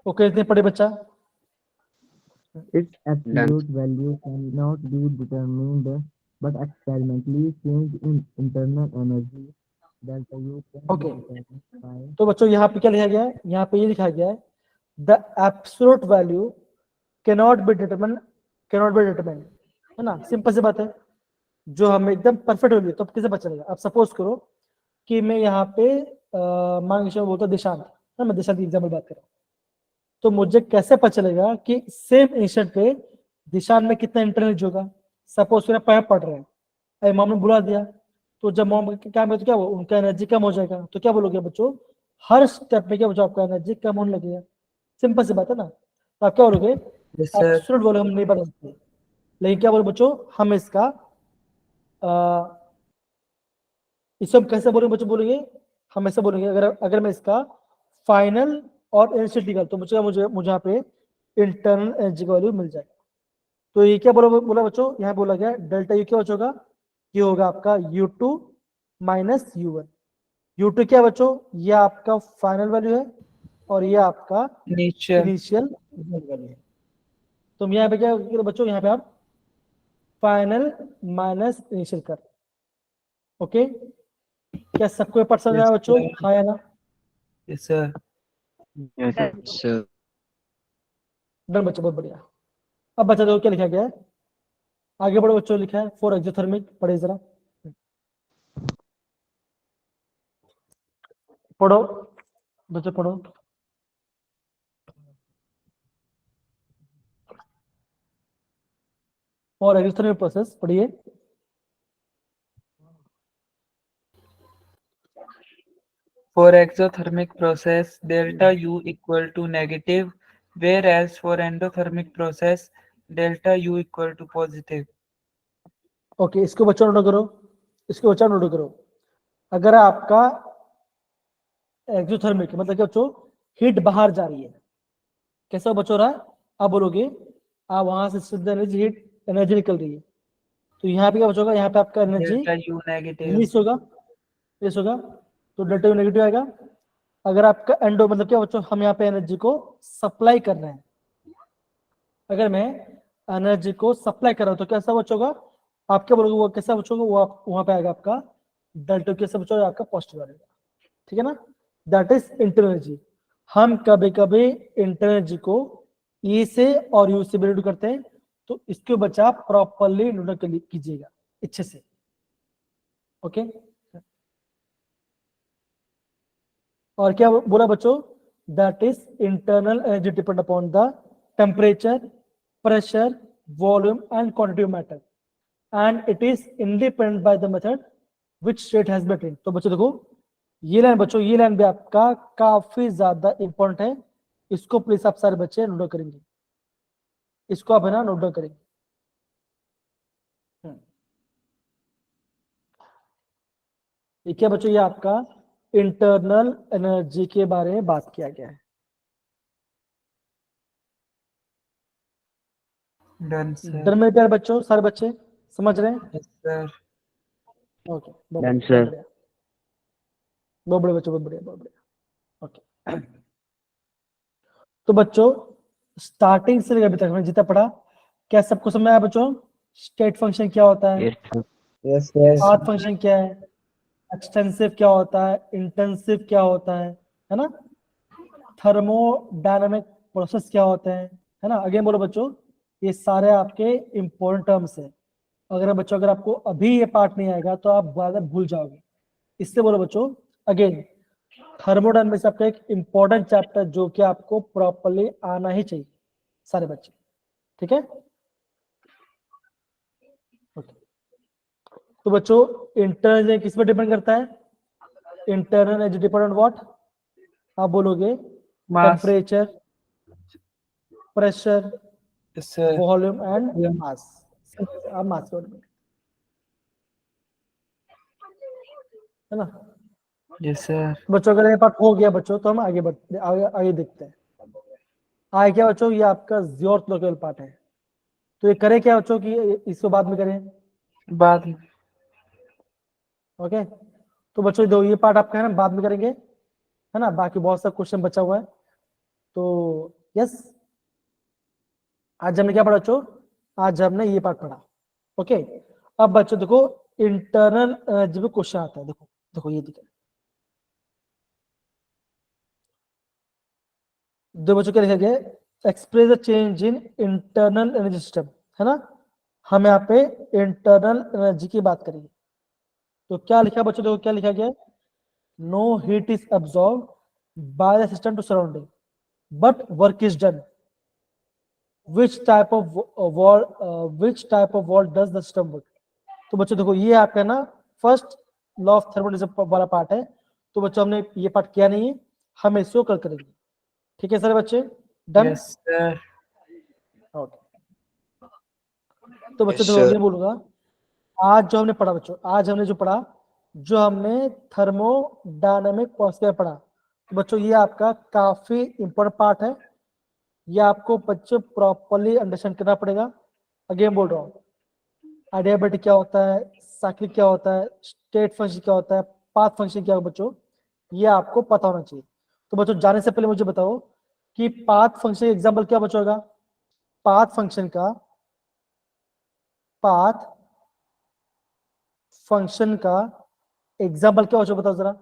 ओके इतने पढ़े बच्चा। Its absolute value cannot be determined, but experimentally change in internal energy delta U can Okay. be determined by. तो बच्चों यहाँ पे क्या लिखा गया है, यहाँ पे ये लिखा गया है the absolute value cannot be determine, है ना। सिंपल सी बात है, जो हमें एकदम परफेक्ट वैल्यू तो कैसे पता चलेगा। आप सपोज करो कि मैं यहाँ पे मान के बोलता दिशांत है, मैं दिशांत की एग्जाम्पल बात कर रहा हूँ, तो मुझे कैसे पता चलेगा कि सेम इंस्टेंट पे दिशांत में कितना इंटरनल होगा। सपोज मेरा पैर पड़ रहा है, अरे मॉम ने बुला दिया, तो जब मॉम क्या तो क्या उनका एनर्जी कम हो जाएगा, तो क्या बोलोगे बच्चों, हर स्टेप में क्या बच्चों आपका एनर्जी कम होने लगेगा। सिंपल सी बात है ना। तो आप क्या बोलोगे, Yes, sir. एब्सोल्यूट वैल्यू हम नहीं बता सकते, लेकिन क्या बोलो बच्चों, हम इसका इसको हम कैसे बोलेंगे बच्चों, बोलेंगे हम ऐसे बोलेंगे, अगर मैं इसका फाइनल और इनिशियल निकाल तो मुझे यहाँ पे इंटरनल एनर्जी का वैल्यू मिल जाएगा। तो ये क्या बोला बच्चों, यहाँ बोला गया डेल्टा यू क्या बच्चों का, ये होगा आपका U2 माइनस U1। U2 क्या बच्चों, ये आपका फाइनल वैल्यू है और ये आपका Initial. इनिशियल वैल्यू है। तो यहाँ पे क्या बच्चों, यहाँ पे आप फाइनल माइनस इनिशियल कर। ओके क्या सबको पढ़ समझ आया बच्चों, हाँ या ना। Yes, sir. Yes, sir. Sir done बच्चों, बहुत बढ़िया। अब बच्चा देखो क्या लिखा गया है, आगे बढ़ो बच्चों, लिखा है फॉर एक्सोथर्मिक, पढ़े जरा पढ़ो बच्चों पढ़ो। फॉर एक्सोथर्मिक प्रोसेस पढ़िए। For exothermic process, delta U equal to negative, whereas for endothermic process, delta U equal to positive. Okay इसको बच्चों नोट करो, इसको बच्चों नोट करो। अगर आपका एक्सोथर्मिक मतलब क्या बच्चों, हीट बाहर जा रही है, कैसा बच्चों रहा है, आप बोलोगे आप वहां से शुद्ध एनर्जी हीट एनर्जी निकल रही है, तो यहाँ पे क्या बच्चों, यहाँ पे आपका energy Delta U negative. Release होगा, रिलीज होगा, तो डेल्टा यू नेगेटिव आएगा। अगर आपका एंडो मतलब क्या बच्चों, हम यहाँ पे एनर्जी को सप्लाई कर रहे हैं, अगर मैं एनर्जी को सप्लाई कर रहा हूँ तो कैसा बच्चों का, आप क्या बोलोगे, वो कैसा बच्चों, वो आप वहां पे आएगा आपका डेल्टा कैसा बच्चों, आपका पॉजिटिव आएगा, ठीक है ना। That is internal energy. हम कभी कभी इंटरनल एनर्जी को ई से और यू से डिनोट करते हैं, तो इसके बच्चा प्रॉपरली नोट कीजिएगा अच्छे से। ओके और क्या बोला बच्चों, that is internal energy depend upon the temperature, pressure, volume and quantity of matter, and it is independent by the method which state has been. तो बच्चों देखो ये लाइन बच्चों, ये लाइन भी आपका काफी ज्यादा इंपॉर्टेंट है, इसको प्लीज आप सारे बच्चे नोट करेंगे, इसको आप है ना नोट डाउन करेंगे। ठीक है बच्चों, ये आपका इंटरनल एनर्जी के बारे में बात किया गया है। Done, sir. डर में प्यार बच्चों, सारे बच्चे समझ रहे हैं। Yes, sir. Okay Done, sir. बहुत बढ़िया बच्चों, बहुत बढ़िया बहुत बढ़िया। ओके तो बच्चों स्टार्टिंग से लेकर अभी तक हमने जितना पढ़ा, क्या सबको समझ आया बच्चों, स्टेट फंक्शन क्या होता है, yes sir Yes, yes. Path function क्या है, एक्सटेंसिव क्या होता है, इंटेंसिव क्या होता है ना, थर्मोडायनामिक प्रोसेस क्या होते हैं, है ना। अगेन बोलो बच्चों, ये सारे आपके इंपॉर्टेंट टर्म्स हैं। अगर बच्चों अगर आपको अभी ये पार्ट नहीं आएगा तो आप ज्यादा भूल जाओगे, इससे बोलो बच्चों अगेन थर्मोडायनामिक्स आपका एक इंपॉर्टेंट चैप्टर जो कि आपको प्रॉपरली आना ही चाहिए सारे बच्चे, ठीक है। ओके, तो बच्चों इंटरनल किस पे डिपेंड करता है? Internal energy depend on what? आप बोलोगे Mass. Temperature, pressure, Yes, sir. Volume and Yeah. मास। आप मास है ना। Yes, sir. बच्चों अगर ये पार्ट हो गया बच्चों तो हम आगे बढ़ते आगे देखते हैं। आगे क्या बच्चों, ये आपका ज्योर्थोलॉजिकल पार्ट है। तो ये करें क्या बच्चों कि इसको बाद में करें, बाद में। ओके। तो बच्चों दो ये पार्ट आपका है ना, बाद में करेंगे, है ना। बाकी बहुत सा क्वेश्चन बचा हुआ है। तो यस, आज हमने क्या पढ़ा बच्चों? आज हमने ये पार्ट पढ़ा, ओके। अब बच्चों देखो इंटरनल जब क्वेश्चन आता है, देखो देखो ये दिखा दो बच्चों क्या लिखा गया है, express the change in internal energy system, है ना। हम यहाँ पे इंटरनल एनर्जी की बात करेंगे। तो क्या लिखा बच्चों, देखो क्या लिखा गया है, no heat is absorb by the system to surrounding but work is done, which type of wall does the system work? तो बच्चों देखो ये आपका ना फर्स्ट लॉ ऑफ थर्मोडायनामिक्स वाला पार्ट है। तो बच्चों हमने ये पार्ट किया नहीं है, हम इसको कल करेंगे, ठीक है सारे बच्चे, डन। Yes, sir. ओके, तो बच्चों Yes, देखो sir. अगेन बोलूंगा, आज जो हमने पढ़ा बच्चों, आज हमने जो पढ़ा, जो हमने थर्मोडायनामिक प्रोसेस पढ़ा, तो बच्चों ये आपका काफी इंपॉर्टेंट पार्ट है। ये आपको बच्चों प्रॉपरली अंडरस्टैंड करना पड़ेगा। अगेन बोल रहा हूँ, एडियाबेटिक क्या होता है, साइक्लिक क्या होता है, स्टेट फंक्शन क्या होता है, पाथ फंक्शन क्या होगा बच्चों, ये आपको पता होना चाहिए। तो बच्चों जाने से पहले मुझे बताओ कि पाथ फंक्शन एग्जांपल क्या बच्चों होगा? पाथ फंक्शन का एग्जांपल क्या हो, बताओ जरा।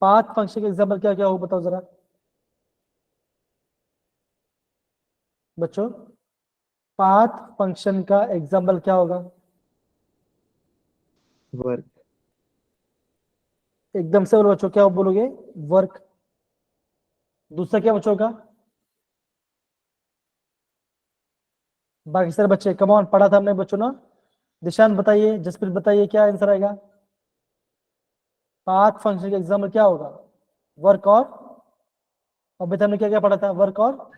पाथ फंक्शन का एग्जांपल क्या क्या हो, बताओ जरा बच्चों। पाथ फंक्शन का एग्जांपल क्या होगा? Work. एकदम से बोलो बच्चों, क्या बोलोगे? वर्क। दूसरा क्या बच्चों का? बाकी सारे बच्चे कम ऑन, पढ़ा था हमने बच्चों ना। दिशांत बताइए, जसप्रीत बताइए, क्या आंसर आएगा? पाथ फंक्शन का एग्जांपल क्या होगा? वर्क और अभी तक हमने क्या क्या पढ़ा था? वर्क और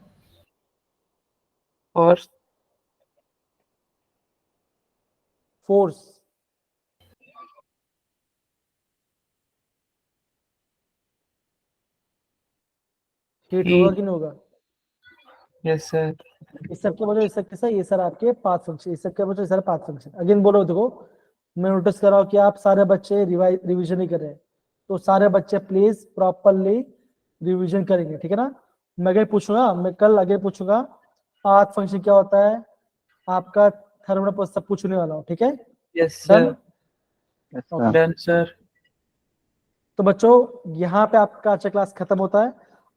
और फोर्स। हीट होगा कि नहीं होगा? yes, sir. इस सब के वजह इस सब के साथ ये सर आपके पाथ फंक्शन, इस सब के वजह सर पाथ फंक्शन। अगेन बोलो देखो, मैं नोटिस कर रहा हूँ कि आप सारे बच्चे रिवीजन नहीं कर रहे हैं। तो सारे बच्चे प्लीज प्रॉपरली रिवीजन करेंगे, ठीक है ना। मैं आगे पूछूंगा, मैं कल आगे पूछूंगा पाथ फंक्शन क्या होता है, आपका थर्मल सब पूछने वाला हूँ, ठीक है। Yes, done. sir. Done, sir. तो बच्चों यहाँ पे आपका आज का क्लास खत्म होता है।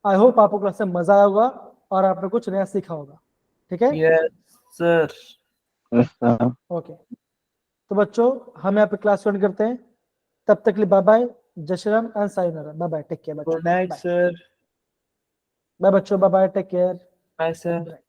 आई होप आपको क्लास में मजा आया होगा और आपने कुछ नया सीखा होगा, ठीक है। Yes, sir. Yes, sir. Okay, तो बच्चों हम यहाँ पे क्लास एंड करते हैं। तब तक के लिए बाय बाय, जय Shri Ram and sayonara. Bye bye, take care बच्चों। Good night, bye sir. Bye बच्चों, bye bye, take care. Bye, sir. Bye.